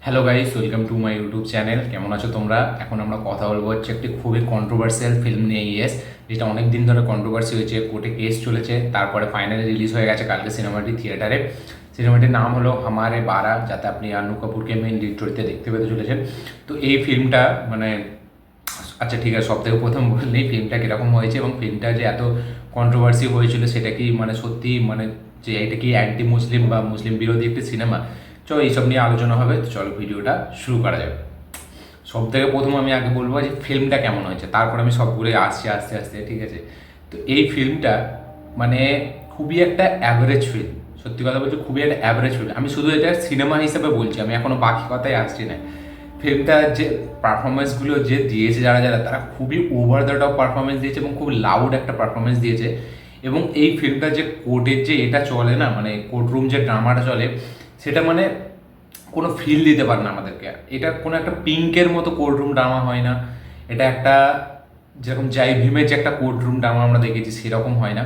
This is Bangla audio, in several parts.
Hello guys, welcome to my YouTube channel. কেমন আছো তোমরা? এখন আমরা কথা বলবো হচ্ছে একটি খুবই কন্ট্রোভার্সিয়াল ফিল্ম নিয়ে। যেটা অনেক দিন ধরে কন্ট্রোভার্সি হয়েছে, কোর্টে কেস চলেছে, তারপরে ফাইনালি রিলিজ হয়ে গেছে কালকে সিনেমাটি থিয়েটারে। সিনেমাটির নাম হলো হামারে বারা, যাতে আপনি আন্নু কাপুরকে মেন লিড চরিত্রে দেখতে পেতে চলেছেন। তো এই ফিল্মটা মানে আচ্ছা ঠিক আছে, সব থেকে প্রথম বললেই ফিল্মটা কীরকম হয়েছে এবং ফিল্মটা যে এত কন্ট্রোভার্সি হয়েছিল সেটা কি মানে সত্যি মানে যে এটা কি অ্যান্টি মুসলিম বা মুসলিম বিরোধী একটি সিনেমা। চলো এইসব নিয়ে আলোচনা হবে, তো চলো ভিডিওটা শুরু করা যাবে। সব থেকে প্রথম আমি আগে বলবো যে ফিল্মটা কেমন হয়েছে, তারপর আমি সবগুলো আসছি আস্তে আস্তে, ঠিক আছে? তো এই ফিল্মটা মানে খুবই একটা অ্যাভারেজ ফিল্ম। সত্যি কথা বলছি, খুবই একটা অ্যাভারেজ ফিল্ম। আমি শুধু এটা সিনেমা হিসেবে বলছি, আমি এখনো বাকি কথায় আসছি না। ফিল্মটা যে পারফরমেন্সগুলো যে দিয়েছে যারা যারা তারা খুবই ওভার দ্য টপ পারফরমেন্স দিয়েছে এবং খুব লাউড একটা পারফরমেন্স দিয়েছে। এবং এই ফিল্মটা যে কোর্টের যে এটা চলে না, মানে কোর্টরুম যে ড্রামাটা চলে, সেটা মানে কোনো ফিল দিতে পারে না আমাদেরকে। এটা কোনো একটা পিঙ্কের মতো কোর্টরুম ড্রামা হয় না। এটা একটা যেরকম জয় ভীমের যে একটা কোর্টরুম ড্রামা আমরা দেখেছি সেরকম হয় না।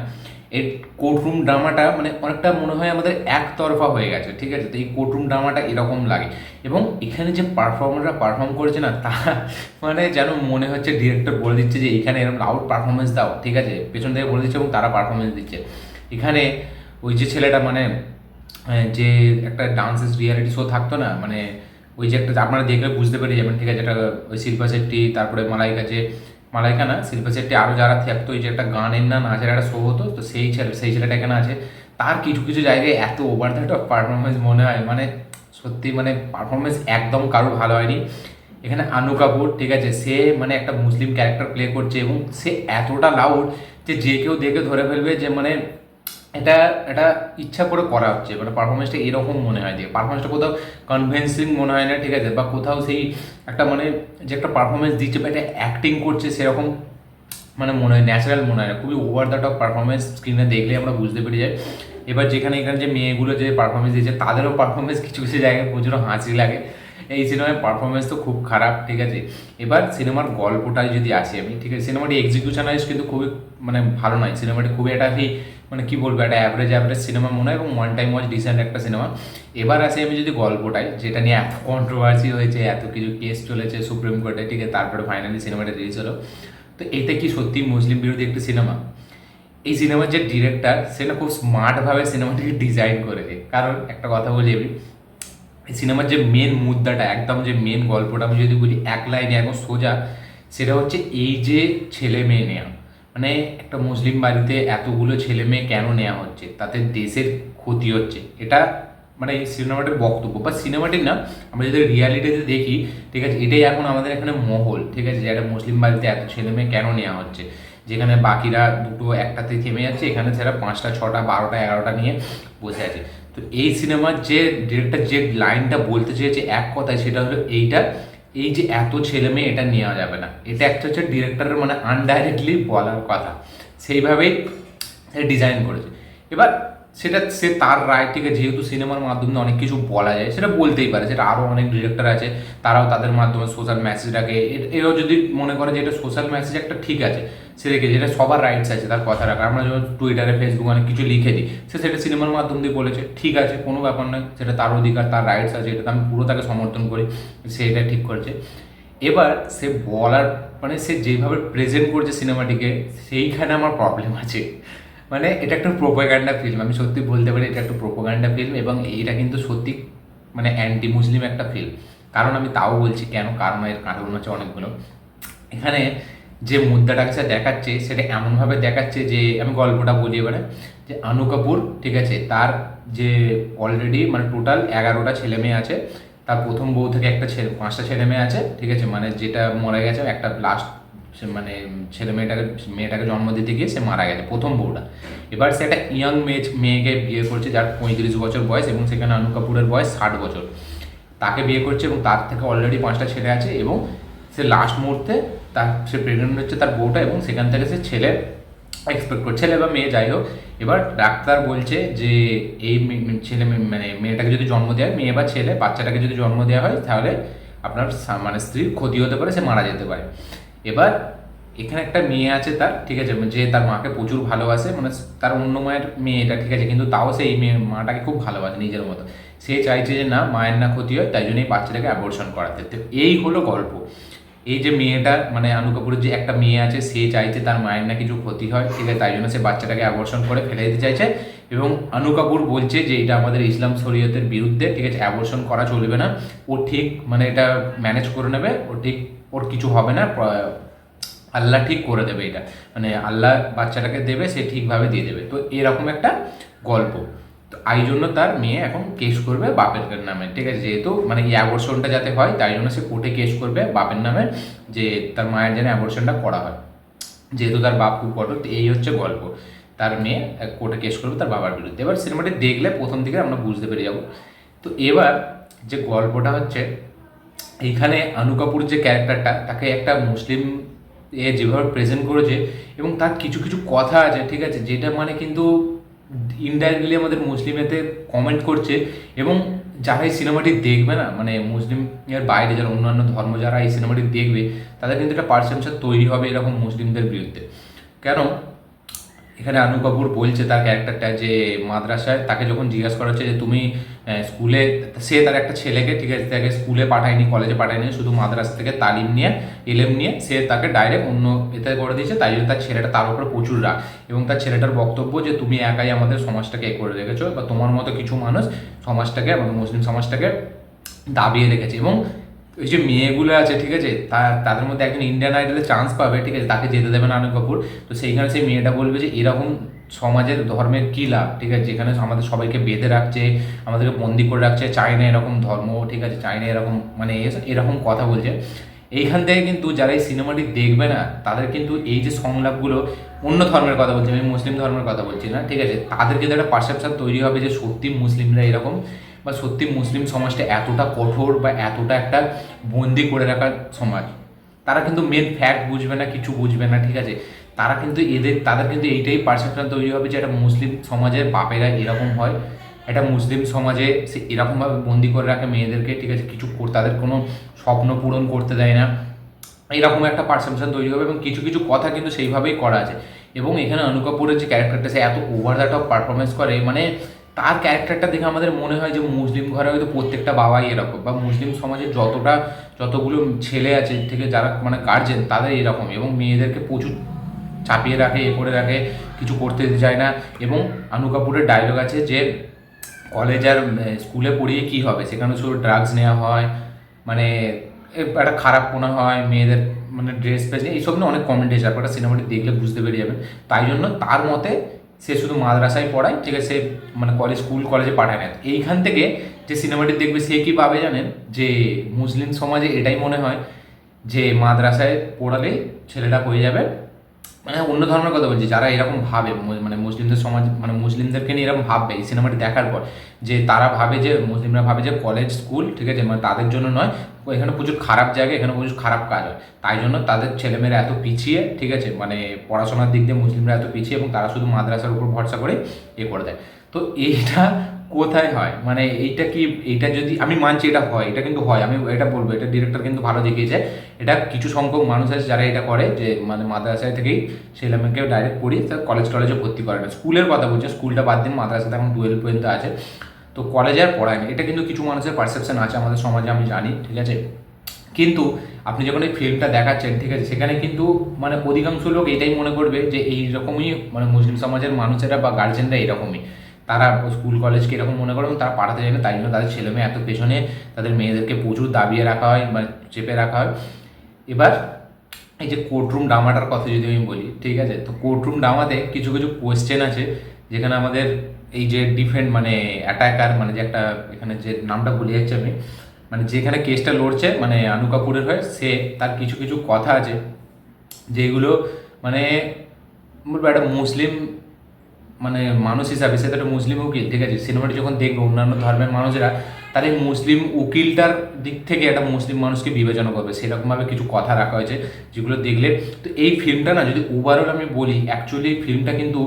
এই কোর্টরুম ড্রামাটা মানে অনেকটা মনে হয় আমাদের একতরফা হয়ে গেছে, ঠিক আছে? তো এই কোর্টরুম ড্রামাটা এরকম লাগে। এবং এখানে যে পারফর্মাররা পারফর্ম করেছে না, তারা মানে যেন মনে হচ্ছে ডিরেক্টর বলে দিচ্ছে যে এখানে এরকম লাউড পারফরমেন্স দাও, ঠিক আছে? পেছন থেকে বলে দিচ্ছে এবং তারা পারফরমেন্স দিচ্ছে। এখানে ওই যে ছেলেটা মানে যে একটা ডান্সেস রিয়ালিটি শো থাকতো না, মানে ওই যে একটা আপনারা দেখলে বুঝতে পেরে যাবেন, ঠিক আছে? যেটা ওই শিল্পা শেট্টি, তারপরে মালাইকা, যে মালাইকা না শিল্পা শেট্টি, আরও যারা থাকতো, ওই যে একটা গানের না নাচের একটা শো হতো, তো সেই ছেলেটা এখানে আছে। তার কিছু কিছু জায়গায় এত ওভার দ্য টপ পারফরমেন্স মনে হয়, মানে সত্যি মানে পারফরমেন্স একদম কারো ভালো হয়নি। এখানে আনু কাপুর, ঠিক আছে, সে মানে একটা মুসলিম ক্যারেক্টার প্লে করছে এবং সে এতটা লাউড যে যে কেউ দেখে ধরে ফেলবে যে মানে এটা এটা ইচ্ছা করে করা হচ্ছে। মানে পারফরমেন্সটা এরকম মনে হয়, যে পারফরমেন্সটা কোথাও কনভিন্সিং মনে হয় না, ঠিক আছে? বা কোথাও সেই একটা মানে যে একটা পারফরমেন্স দিচ্ছে বা এটা অ্যাক্টিং করছে সেরকম মানে মনে হয়, ন্যাচারাল মনে হয় না। খুবই ওভার দ্য টপ পারফরমেন্স, স্ক্রিনে দেখলে আমরা বুঝতে পেরে যাই। এবার যেখানে এখানে যে মেয়েগুলো যে পারফরমেন্স দিয়েছে তাদেরও পারফরমেন্স কিছু কিছু জায়গায় প্রচুর হাসি লাগে। এই সিনেমার পারফরমেন্স তো খুব খারাপ, ঠিক আছে? এবার সিনেমার গল্পটায় যদি আসি আমি, ঠিক আছে, সিনেমাটি এক্সিকিউশন ওয়াইজ কিন্তু খুবই মানে ভালো নয়। সিনেমাটি খুবই একটা মানে কি বলবো, একটা অ্যাভারেজ অ্যাভারেজ সিনেমা মনে হয় এবং ওয়ান টাইম ওয়াচ ডিসেন্ট একটা সিনেমা। এবার আসি আমি যদি গল্পটায়, যেটা নিয়ে এত কন্ট্রোভার্সি হয়েছে, এত কিছু কেস চলেছে সুপ্রিম কোর্টে, ঠিক আছে, তারপরে ফাইনালি সিনেমাটা রিলিজ হলো। তো এটা কি সত্যি মুসলিম বিরোধী একটি সিনেমা? এই সিনেমার যে ডিরেক্টর, সে না খুব স্মার্টভাবে সিনেমাটিকে ডিজাইন করেছে। কারণ একটা কথা বলি আমি, এই সিনেমার যে মেন মুদ্রাটা, একদম যে মেন গল্পটা আমি যদি বলি এক লাইনে একদম সোজা, সেটা হচ্ছে এই যে ছেলে মেয়ে নেওয়া। মানে একটা মুসলিম বাড়িতে এতগুলো ছেলে মেয়ে কেন নেওয়া হচ্ছে, তাতে দেশের ক্ষতি হচ্ছে, এটা মানে এই সিনেমাটির বক্তব্য। বা সিনেমাটির না, আমরা যদি রিয়ালিটিতে দেখি, ঠিক আছে, এটাই এখন আমাদের এখানে মহল, ঠিক আছে, যে একটা মুসলিম বাড়িতে এত ছেলে মেয়ে কেন নেওয়া হচ্ছে, যেখানে বাকিরা দুটো একটাতে থেমে যাচ্ছে, এখানে সেটা 5টা 6টা 12টা 11টা নিয়ে বসে আছে। তো এই সিনেমার যে ডিরেক্টর যে লাইনটা বলতে চেয়েছে এক কথায়, সেটা হলো এইটা, এই যে এত ছেলে মেয়ে এটা নেওয়া যাবে না, এটা একটা হচ্ছে ডিরেক্টরের মানে আনডাইরেক্টলি বলার কথা, সেইভাবেই সে ডিজাইন করেছে। এবার সেটা সে তার রায়, ঠিক আছে, যেহেতু সিনেমার মাধ্যমে অনেক কিছু বলা যায় সেটা বলতেই পারে, সেটা আরও অনেক ডিরেক্টর আছে, তারাও তাদের মাধ্যমে সোশ্যাল মেসেজটাকে এরাও যদি মনে করে যে এটা সোশ্যাল মেসেজ একটা, ঠিক আছে, সে দেখে যেটা সবার রাইটস আছে তার কথা রাখা। আমরা যখন টুইটারে ফেসবুকে অনেক কিছু লিখে দিই, সে সেটা সিনেমার মাধ্যম দিয়ে বলেছে, ঠিক আছে, কোনো ব্যাপার নয়, সেটা তার অধিকার, তার রাইটস আছে, এটা আমি পুরো তাকে সমর্থন করি, সে এটা ঠিক করেছে। এবার সে বলার মানে সে যেভাবে প্রেজেন্ট করছে সিনেমাটিকে, সেইখানে আমার প্রবলেম আছে। মানে এটা একটা প্রোপাগান্ডা ফিল্ম, আমি সত্যি বলতে পারি এটা একটা প্রোপাগান্ডা ফিল্ম এবং এটা কিন্তু সত্যি মানে অ্যান্টি মুসলিম একটা ফিল্ম। কারণ আমি তাও বলছি কেন, কারণ এর কারণ হচ্ছে অনেকগুলো। এখানে যে মুদ্রাটাকে সে দেখাচ্ছে সেটা এমনভাবে দেখাচ্ছে যে, আমি গল্পটা বলি এবারে, যে আনু কাপুর, ঠিক আছে, তার যে অলরেডি মানে টোটাল 11টা ছেলে মেয়ে আছে। তার প্রথম বউ থেকে একটা ছেলে 5টা ছেলে মেয়ে আছে, ঠিক আছে, মানে যেটা মরে গেছে একটা লাস্ট, মানে মেয়েটাকে জন্ম দিতে গিয়ে সে মারা গেছে প্রথম বউটা। এবার সে একটা ইয়াং মেয়েকে বিয়ে করছে যার 35 বছর বয়স এবং সেখানে আনু কাপুরের বয়স 60 বছর। তাকে বিয়ে করছে এবং তার থেকে অলরেডি 5টা ছেলে আছে এবং সে লাস্ট মুহূর্তে সে প্রেগনেন্ট হচ্ছে তার বউটা এবং সেখান থেকে সে ছেলে এক্সপেক্ট করছে, ছেলে বা মেয়ে যাই হোক। এবার ডাক্তার বলছে যে এই মানে মেয়েটাকে যদি জন্ম দেওয়া হয়, মেয়ে বা ছেলে বাচ্চাটাকে যদি জন্ম দেওয়া হয়, তাহলে আপনার মানে স্ত্রীর ক্ষতি হতে পারে, সে মারা যেতে পারে। এবার এখানে একটা মেয়ে আছে তার, ঠিক আছে, যে তার মাকে প্রচুর ভালোবাসে, মানে তার অন্য মায়ের মেয়ে এটা, ঠিক আছে, কিন্তু তাও সেই মেয়ে মাটাকে খুব ভালোবাসে নিজের মতো। সে চাইছে যে না মায়ের না ক্ষতি হয়, তাই জন্য এই বাচ্চাটাকে অ্যাবর্শন করাতে। তো এই হলো গল্প। এই যে মেয়েটা মানে আনু কাপুরের যে একটা মেয়ে আছে, সে চাইছে তার মায়ের না কিছু ক্ষতি হয়, ঠিক আছে, তাই জন্য সে বাচ্চাটাকে অ্যাবর্শন করে ফেলে দিতে চাইছে। এবং আনু কাপুর বলছে যে এটা আমাদের ইসলাম শরীয়তের বিরুদ্ধে, ঠিক আছে, অ্যাবর্শন করা চলবে না, ও ঠিক মানে এটা ম্যানেজ করে নেবে, ও ঠিক, ওর কিছু হবে না, আল্লাহ ঠিক করে দেবে এটা, মানে আল্লাহ বাচ্চাটাকে দেবে, সে ঠিকভাবে দিয়ে দেবে। তো এরকম একটা গল্প। তো এই জন্য তার মেয়ে এখন কেস করবে বাপের নামে, ঠিক আছে, যেহেতু মানে এই অ্যাবর্শনটা যাতে হয় তাই জন্য সে কোর্টে কেস করবে বাপের নামে, যে তার মায়ের যেন অ্যাবর্শনটা করা হয়, যেহেতু তার বাপ খুব কঠোর। এই হচ্ছে গল্প। তার মেয়ে কোর্টে কেস করবে তার বাবার বিরুদ্ধে। এবার সিনেমাটি দেখলে প্রথম দিকে আমরা বুঝতে পেরে যাব। তো এবার যে গল্পটা হচ্ছে, এইখানে আনু কাপুর যে ক্যারেক্টারটা, তাকে একটা মুসলিম যেভাবে প্রেজেন্ট করেছে, এবং তার কিছু কিছু কথা আছে, ঠিক আছে, যেটা মানে কিন্তু ইনডাইরেক্টলি আমাদের মুসলিমেতে কমেন্ট করছে। এবং যারা এই সিনেমাটি দেখবে না, মানে মুসলিমের বাইরে যারা অন্যান্য ধর্ম যারা এই সিনেমাটি দেখবে, তাদের কিন্তু একটা পারসেপশন তৈরি হবে এরকম মুসলিমদের বিরুদ্ধে। কেন, এখানে আনু কাপুর বলছে তার ক্যারেক্টারটা যে মাদ্রাসায় তাকে যখন জিজ্ঞাসা করা হচ্ছে যে তুমি স্কুলে, সে তার একটা ছেলেকে, ঠিক আছে, তাকে স্কুলে পাঠায়নি, কলেজে পাঠায়নি, শুধু মাদ্রাসা থেকে তালিম নিয়ে এলেম নিয়ে সে তাকে ডাইরেক্ট অন্য এতে করে দিয়েছে, তাই জন্য তার ছেলেটা তার উপরে প্রচুর রাগ। এবং তার ছেলেটার বক্তব্য যে তুমি একাই আমাদের সমাজটাকে এ করে রেখেছো, বা তোমার মতো কিছু মানুষ সমাজটাকে, আমাদের মুসলিম সমাজটাকে দাবিয়ে রেখেছে। এবং ওই যে মেয়েগুলো আছে, ঠিক আছে, তাদের মধ্যে একজন ইন্ডিয়ান আইডলে চান্স পাবে, ঠিক আছে, তাকে যেতে দেবে না আনু কাপুর। তো সেইখানে সেই মেয়েটা বলবে যে এরকম সমাজের ধর্মের কী লাভ, ঠিক আছে, যেখানে আমাদের সবাইকে বেঁধে রাখছে, আমাদেরকে বন্দি করে রাখছে, চায় না এরকম ধর্ম, ঠিক আছে, চায় না এরকম মানে এরকম কথা বলছে। এইখান থেকে কিন্তু যারা এই সিনেমাটি দেখবে না, তাদের কিন্তু এই যে সংলাপগুলো, অন্য ধর্মের কথা বলছি, আমি মুসলিম ধর্মের কথা বলছি না, ঠিক আছে, তাদের কিন্তু একটা পারসেপশন তৈরি হবে যে সত্যি মুসলিমরা এরকম, বা সত্যি মুসলিম সমাজটা এতটা কঠোর বা এতটা একটা বন্দি করে রাখার সমাজ। তারা কিন্তু মেন ফ্যাক্ট বুঝবে না, কিছু বুঝবে না, ঠিক আছে, তারা কিন্তু তাদের কিন্তু এইটাই পারসেপশন তৈরি হবে যে একটা মুসলিম সমাজের বাপেরা এরকম হয়, একটা মুসলিম সমাজে সে এরকমভাবে বন্দি করে রাখে মেয়েদেরকে, ঠিক আছে, কিছু তাদের কোনো স্বপ্ন পূরণ করতে দেয় না, এরকম একটা পারসেপশন তৈরি হবে। এবং কিছু কিছু কথা কিন্তু সেইভাবেই করা আছে। এবং এখানে অনু কাপুরের যে ক্যারেক্টারটা, সে এত ওভার দ্য টপ পারফরমেন্স করে, মানে তার ক্যারেক্টারটা দেখে আমাদের মনে হয় যে মুসলিম ঘরে হয়তো প্রত্যেকটা বাবাই এরকম, বা মুসলিম সমাজে যতগুলো ছেলে আছে থেকে যারা মানে গার্জেন, তাদের এরকম, এবং মেয়েদেরকে প্রচুর চাপিয়ে রাখে, এ করে রাখে, কিছু করতে দিতে চায় না। এবং আনু কাপুরের ডায়লগ আছে যে কলেজ আর স্কুলে পড়িয়ে কী হবে, সেখানে শুধু ড্রাগস নেওয়া হয়, মানে একটা খারাপ মনে হয় মেয়েদের, মানে ড্রেস ফ্রেস এইসব নিয়ে অনেক কমেন্ট এসে, আপনারা সিনেমাটি দেখলে বুঝতে পেরে যাবেন। তাই জন্য তার মতে সে শুধু মাদ্রাসায় পড়ায়, ঠিক আছে, সে মানে স্কুল কলেজে পাঠায় না। এইখান থেকে যে সিনেমাটি দেখবে সে কী পাবে জানেন, যে মুসলিম সমাজে এটাই মনে হয় যে মাদ্রাসায় পড়ালেই ছেলেটা হয়ে যাবে, মানে অন্য ধর্মের কথা বলছি, যারা এরকম ভাবে, মানে মুসলিমদের সমাজ, মানে মুসলিমদেরকে নিয়ে এরকম ভাববে এই সিনেমাটি দেখার পর, যে তারা ভাবে যে মুসলিমরা ভাবে যে কলেজ স্কুল, ঠিক আছে, মানে তাদের জন্য নয়, এখানে প্রচুর খারাপ জায়গা, এখানে প্রচুর খারাপ কাজ হয়, তাই জন্য তাদের ছেলেমেয়েরা এত পিছিয়ে, ঠিক আছে, মানে পড়াশোনার দিক দিয়ে মুসলিমরা এত পিছিয়ে, এবং তারা শুধু মাদ্রাসার উপর ভরসা করে এ করে দেয়। তো এইটা কোথায় হয়, মানে এইটা কি, এইটা যদি আমি মানছি এটা হয়, এটা কিন্তু হয়, আমি এটা বলবো, এটা ডিরেক্টর কিন্তু ভালো দেখিয়েছে। এটা কিছু সংখ্যক মানুষ আছে যারা এটা করে, যে মানে মাদ্রাসায় থেকেই ছেলেমেয়েকে ডাইরেক্ট পড়িয়ে তার কলেজ টলেজে ভর্তি করে না, স্কুলের কথা বলছে, স্কুলটা বাদ দিন, মাদ্রাসাতে এখন 12 পর্যন্ত আছে, তো কলেজে আর পড়ায় না। এটা কিন্তু কিছু মানুষের পারসেপশন আছে আমাদের সমাজে, আমি জানি, ঠিক আছে। কিন্তু আপনি যখন এই ফিল্মটা দেখাচ্ছেন, ঠিক আছে, সেখানে কিন্তু মানে অধিকাংশ লোক এটাই মনে করবে যে এইরকমই মানে মুসলিম সমাজের মানুষেরা বা গার্জেনরা এরকমই, তারা স্কুল কলেজকে এরকম মনে করে, এবং তারা পাঠাতে যায় না, তাই জন্য তাদের ছেলেমেয়ে এত পেছনে, তাদের মেয়েদেরকে প্রচুর দাবিয়ে রাখা হয়, মানে চেপে রাখা হয়। এবার এই যে কোর্টরুম ড্রামাটার কথা যদি আমি বলি, ঠিক আছে, তো কোর্টরুম ড্রামাতে কিছু কিছু কোয়েশ্চেন আছে, যেখানে আমাদের এই যে ডিফেন্ড মানে অ্যাটাকার, মানে যে একটা এখানে যে নামটা ভুলে যাচ্ছি আমি, মানে যেখানে কেসটা লড়ছে মানে আনু কাপুরের হয়ে, সে তার কিছু কিছু কথা আছে যেগুলো মানে বলবো একটা মুসলিম মানে মানুষ হিসাবে, সে তো একটা মুসলিম উকিল, ঠিক আছে, সিনেমাটি যখন দেখবে অন্যান্য ধর্মের মানুষেরা, তার এই মুসলিম উকিলটার দিক থেকে একটা মুসলিম মানুষকে বিবেচনা করবে, সেরকমভাবে কিছু কথা রাখা হয়েছে যেগুলো দেখলে। তো এই ফিল্মটা না, যদি ওভারঅল আমি বলি, অ্যাকচুয়ালি ফিল্মটা কিন্তু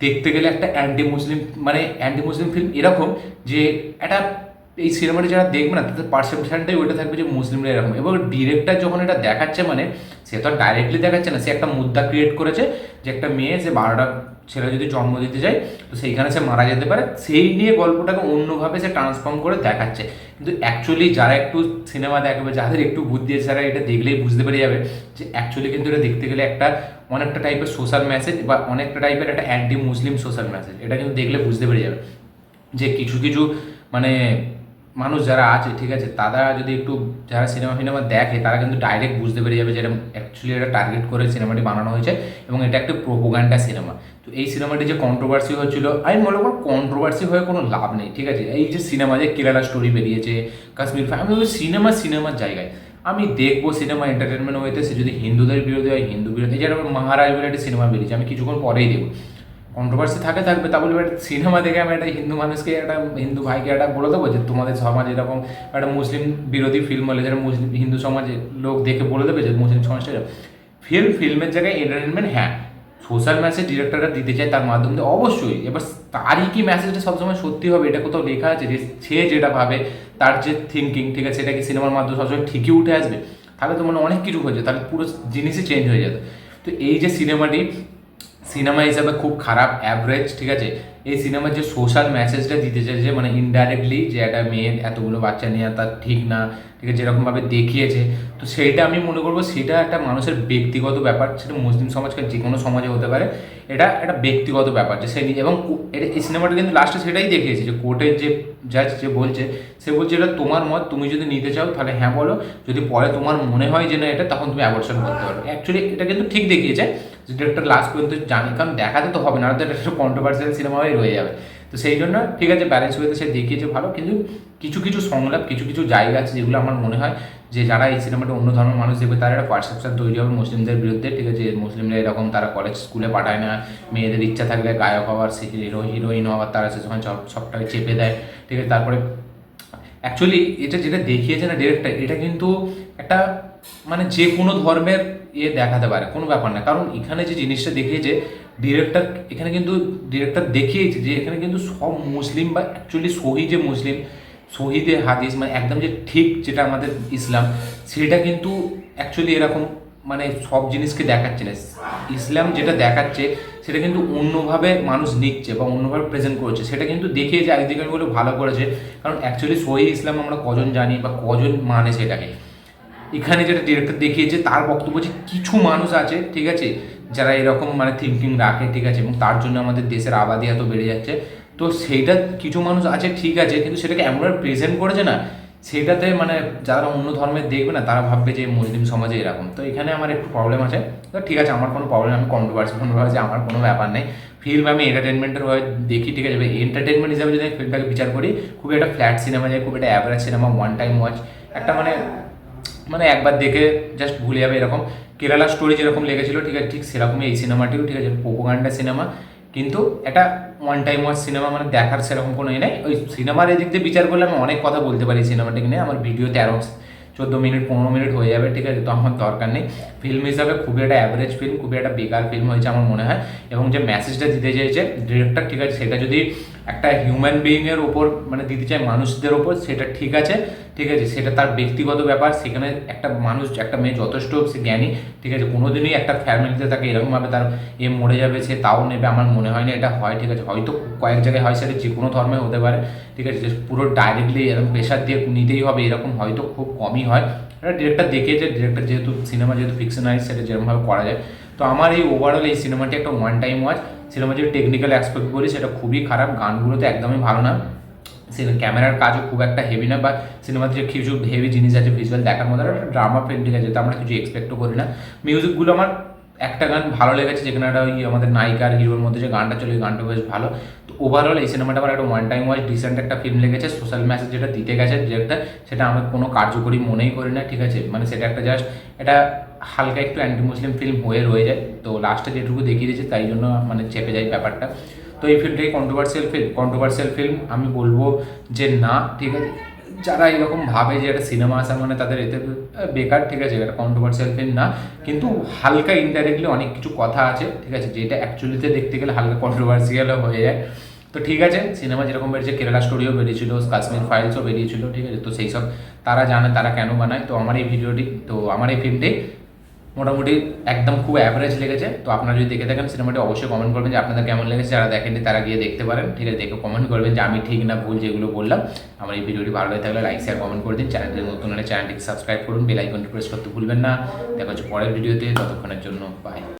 দেখতে গেলে একটা অ্যান্টি মুসলিম, মানে অ্যান্টি মুসলিম ফিল্ম, এরকম যে একটা এই সিনেমাটি যারা দেখবে না, তাদের পারসেপশনটাই ওইটা থাকবে যে মুসলিমরা এরকম। এবং ডিরেক্টর যখন এটা দেখাচ্ছে, মানে সে তো ডাইরেক্টলি দেখাচ্ছে না, সে একটা মুদ্রা ক্রিয়েট করেছে যে একটা মেয়ে, সে 12টা ছেলে যদি জন্ম দিতে যায় তো সেইখানে সে মারা যেতে পারে, সেই নিয়ে গল্পটাকে অন্যভাবে সে ট্রান্সফর্ম করে দেখাচ্ছে। কিন্তু অ্যাকচুয়ালি যারা একটু সিনেমা দেখবে, যাদের একটু বুদ্ধি আছে, তারা এটা দেখলেই বুঝতে পেরে যাবে যে অ্যাকচুয়ালি কিন্তু এটা দেখতে গেলে একটা অনেকটা টাইপের সোশ্যাল মেসেজ বা অনেকটা টাইপের একটা অ্যান্টি মুসলিম সোশ্যাল মেসেজ, এটা কিন্তু দেখলে বুঝতে পেরে যাবে যে কিছু কিছু মানে মানুষ যারা আছে, ঠিক আছে, তারা যদি একটু যারা সিনেমা দেখে তারা কিন্তু ডাইরেক্ট বুঝতে পেরে যাবে যে এটা অ্যাকচুয়ালি এটা টার্গেট করে সিনেমাটি বানানো হয়েছে এবং এটা একটা প্রোপোগান্ডা সিনেমা। তো এই সিনেমাটি যে কন্ট্রোভার্সি হয়েছিল, আমি মনে করি কন্ট্রোভার্সি হয়ে কোনো লাভ নেই, ঠিক আছে। এই যে সিনেমা যে কেরালা স্টোরি বেরিয়েছে, কাশ্মীর আমি বলবো সিনেমার জায়গায় আমি দেখবো সিনেমা এন্টারটেনমেন্ট হইতে, সে যদি হিন্দুদের বিরোধী হয় হিন্দু বিরোধী, যেরকম মহারাজ বলে একটা সিনেমা বেরিয়েছে, আমি কিছুক্ষণ পরেই দেখবো। কন্ট্রোভার্সি থাকবে, তা বলে একটা সিনেমা দেখে আমি একটা হিন্দু মানুষকে, একটা হিন্দু ভাইকে একটা বলে দেবো যে তোমাদের সমাজ এরকম একটা মুসলিম বিরোধী ফিল্ম হলে যেটা মুসলিম হিন্দু সমাজে লোক দেখে বলে দেবে যে মুসলিম সমাজটা ফিল্মের জায়গায় এন্টারটেনমেন্ট, হ্যাঁ সোশ্যাল মেসেজ ডিরেক্টররা দিতে চায় তার মাধ্যমে অবশ্যই। এবার তারই কি মেসেজটা সবসময় সত্যি হবে এটা কোথাও লেখা আছে যে সে যেটা ভাবে তার যে থিঙ্কিং, ঠিক আছে, সেটা কি সিনেমার মাধ্যমে সবসময় ঠিকই উঠে আসবে? তাহলে তো মানে অনেক কিছু হয়ে যায়, তাহলে পুরো জিনিসই চেঞ্জ হয়ে যেত। তো এই যে সিনেমাটি সিনেমা হিসাবে খুব খারাপ অ্যাভারেজ, ঠিক আছে। এই সিনেমার যে সোশ্যাল মেসেজটা দিতে চাইছে মানে ইনডাইরেক্টলি যে একটা মেয়ের এতগুলো বাচ্চা নেওয়া তার ঠিক না, ঠিক আছে, যেরকমভাবে দেখিয়েছে, তো সেইটা আমি মনে করবো সেটা একটা মানুষের ব্যক্তিগত ব্যাপার, সেটা মুসলিম সমাজকে যে কোনো সমাজে হতে পারে, এটা একটা ব্যক্তিগত ব্যাপার যে সে এবং এই সিনেমাটা কিন্তু লাস্টে সেটাই দেখিয়েছে যে কোর্টের যে জাজ যে বলছে, সে বলছে এটা তোমার মত, তুমি যদি নিতে চাও তাহলে হ্যাঁ বলো, যদি পরে তোমার মনে হয় যে না এটা, তখন তুমি অ্যাবর্শন করতে পারো। অ্যাকচুয়ালি এটা কিন্তু ঠিক দেখিয়েছে যে ডিরেক্টর লাস্ট পর্যন্ত জানি, কারণ দেখাতে তো হবে না, তো এটা একটা কন্ট্রোভার্সিয়াল সিনেমা হয়ে রয়ে যাবে। তো সেই জন্য ঠিক আছে ব্যালেন্স ওয়েতে সে দেখিয়েছে ভালো, কিন্তু কিছু কিছু সংলাপ, কিছু কিছু জায়গা আছে যেগুলো আমার মনে হয় যে যারা এই সিনেমাটা অন্য ধর্মের মানুষ দেখবে তারা একটা পারসেপশন তৈরি হবে মুসলিমদের বিরুদ্ধে, ঠিক আছে, মুসলিমরা এরকম তারা কলেজ স্কুলে পাঠায় না, মেয়েদের ইচ্ছা থাকলে গায়ক হওয়ার, হিরোইন হওয়ার, তারা সেখানে সবটাকে চেপে দেয়, ঠিক আছে। তারপরে অ্যাকচুয়ালি এটা যেটা দেখিয়েছে না ডিরেক্টর, এটা কিন্তু একটা মানে যে কোনো ধর্মের দেখাতে পারে, কোনো ব্যাপার না। কারণ এখানে যে জিনিসটা দেখিয়েছে ডিরেক্টর, এখানে কিন্তু ডিরেক্টর দেখিয়েছে যে এখানে কিন্তু সব মুসলিম বা অ্যাকচুয়ালি যে মুসলিম শহীদে হাদিস মানে একদম যে ঠিক যেটা আমাদের ইসলাম, সেটা কিন্তু অ্যাকচুয়ালি এরকম মানে সব জিনিসকে দেখাচ্ছে না। ইসলাম যেটা দেখাচ্ছে সেটা কিন্তু অন্যভাবে মানুষ নিচ্ছে বা অন্যভাবে প্রেজেন্ট করছে, সেটা কিন্তু দেখিয়েছে একদিকে বলে ভালো করেছে। কারণ অ্যাকচুয়ালি সহি ইসলাম আমরা কজন জানি বা কজন মানে সেটাকে, এখানে যেটা ডিরেক্টর দেখিয়েছে তার বক্তব্য যে কিছু মানুষ আছে, ঠিক আছে, যারা এরকম মানে থিঙ্কিং রাখে, ঠিক আছে, এবং তার জন্য আমাদের দেশের আবাদি এত বেড়ে যাচ্ছে। তো সেইটা কিছু মানুষ আছে, ঠিক আছে, কিন্তু সেটাকে এমনভাবে প্রেজেন্ট করেছে না, সেটাতে মানে যারা অন্য ধর্মের দেখবে না তারা ভাববে যে মুসলিম সমাজে এরকম। তো এখানে আমার একটু প্রবলেম আছে। তো ঠিক আছে, আমার কোনো প্রবলেম, আমি কন্ট্রোভার্সি আমার কোনো ব্যাপার নেই। ফিল্ম আমি এন্টারটেনমেন্টের হয়ে দেখি, ঠিক আছে, এন্টারটেনমেন্ট হিসাবে যদি আমি ফিল্মটাকে বিচার করি, খুবই একটা ফ্ল্যাট সিনেমা যায়, খুব একটা average cinema, one time watch, একটা মানে মানে একবার দেখে জাস্ট ভুলে যাবে এরকম। কেরালা স্টোরি যেরকম লেগেছিল, ঠিক আছে, ঠিক সেরকমই এই সিনেমাটিও, ঠিক আছে, প্রোপাগান্ডা সিনেমা, কিন্তু এটা ওয়ান টাইম ওয়াচ সিনেমা, মানে দেখার সেরকম কোনো নেই। ওই সিনেমার এদিক দিয়ে বিচার করলে আমি অনেক কথা বলতে পারি সিনেমাটিকে নিয়ে, আমার ভিডিও 14 মিনিট 15 মিনিট হয়ে যাবে, ঠিক আছে, তো আমার দরকার নেই। ফিল্ম হিসাবে খুবই একটা অ্যাভারেজ ফিল্ম, খুবই একটা বেকার ফিল্ম হয়েছে আমার মনে হয়। এবং যে মেসেজটা দিতে চাইছে ডিরেক্টর, ঠিক আছে, সেটা যদি একটা হিউম্যান বিইংয়ের ওপর মানে দিতে চায় মানুষদের ওপর, সেটা ঠিক আছে, ঠিক আছে, সেটা তার ব্যক্তিগত ব্যাপার। সেখানে একটা মানুষ, একটা মেয়ে যথেষ্ট সে জ্ঞানী, ঠিক আছে, কোনোদিনই একটা ফ্যামিলিতে তাকে এরকমভাবে তার মরে যাবে সে তাও নেবে, আমার মনে হয় না এটা হয়, ঠিক আছে। হয়তো কয়েক জায়গায় হয়, সেটা যে কোনো ধর্মে হতে পারে, ঠিক আছে, যে পুরো ডাইরেক্টলি এরকম প্রেশার দিয়ে নিতেই হবে এরকম হয়তো খুব কমই হয়। এটা ডিরেক্টর দেখিয়েছে, ডিরেক্টর যেহেতু সিনেমা যেহেতু ফিকশনাইজ, সেটা যেরকমভাবে করা যায়। তো আমার এই ওভারঅল এই সিনেমাটি একটা ওয়ান টাইম ওয়াচ। সিনেমা যদি টেকনিক্যাল অ্যাসপেক্ট বলি সেটা খুবই খারাপ, গানগুলো তো একদমই ভালো না, ক্যামেরার কাজও খুব একটা হেভি না, বা সিনেমাতে যে কিছু হেভি জিনিস আছে ভিজুয়াল দেখার মধ্যে, একটা ড্রামা ফিল্ম, ঠিক আছে, তো আমরা কিছু এক্সপেক্টও করি না। মিউজিকগুলো আমার একটা গান ভালো লেগেছে, যেখানে একটা ওই আমাদের নায়িকা আর হিরোর মধ্যে যে গানটা চলে, গানটা বেশ ভালো। তো ওভারঅল এই সিনেমাটা আমার একটা ওয়ান টাইম ওয়াচ, ডিসেন্ট একটা ফিল্ম লেগেছে। সোশ্যাল মেসেজ যেটা দিতে গেছে ডিরেক্টর, সেটা আমি কোনো কার্যকরী মনেই করি না, ঠিক আছে, মানে সেটা একটা জাস্ট এটা হালকা একটু অ্যান্টি মুসলিম ফিল্ম হয়ে রয়ে যায়। তো লাস্টে যেটুকু দেখিয়ে দিয়েছে তাই জন্য মানে চেপে যায় ব্যাপারটা। তো এই ফিল্মটাই কন্ট্রোভার্সিয়াল ফিল্ম আমি বলবো যে না, ঠিক আছে, যারা এরকম ভাবে যে একটা সিনেমা আসা মানে তাদের এতে বেকার, ঠিক আছে, এটা কন্ট্রোভার্সিয়াল ফিল্ম না, কিন্তু হালকা ইনডাইরেক্টলি অনেক কিছু কথা আছে, ঠিক আছে, যেটা অ্যাকচুয়ালিতে দেখতে গেলে হালকা কন্ট্রোভার্সিয়ালও হয়ে যায়। তো ঠিক আছে, সিনেমা যেরকম বেরিয়েছে, কেরালা স্টোরিও বেরিয়েছিল, কাশ্মীর ফাইলসও বেরিয়েছিল, ঠিক আছে, তো সেই সব তারা জানে তারা কেন বানায়। তো আমার এই ভিডিওটি, তো আমার এই ফিল্মটি মোটামুটি একদম খুব অ্যাভারেজ লেগেছে। তো আপনারা যদি দেখে থাকেন সিনেমাটি অবশ্যই কমেন্ট করবেন যে আপনাদের কেমন লেগেছে, যারা দেখেননি তারা গিয়ে দেখতে পারেন, ঠিক আছে? দেখে কমেন্ট করবেন যে আমি ঠিক না ভুল যেগুলো বললাম। আমার এই ভিডিওটি ভালো লাগে থাকলে লাইক শেয়ার কমেন্ট করে দিন, চ্যানেলটি নতুন হলে চ্যানেলটিকে সাবস্ক্রাইব করুন, বেল আইকনটি প্রেস করতে ভুলবেন না। দেখা হচ্ছে পরের ভিডিওতে, ততক্ষণের জন্য বাই।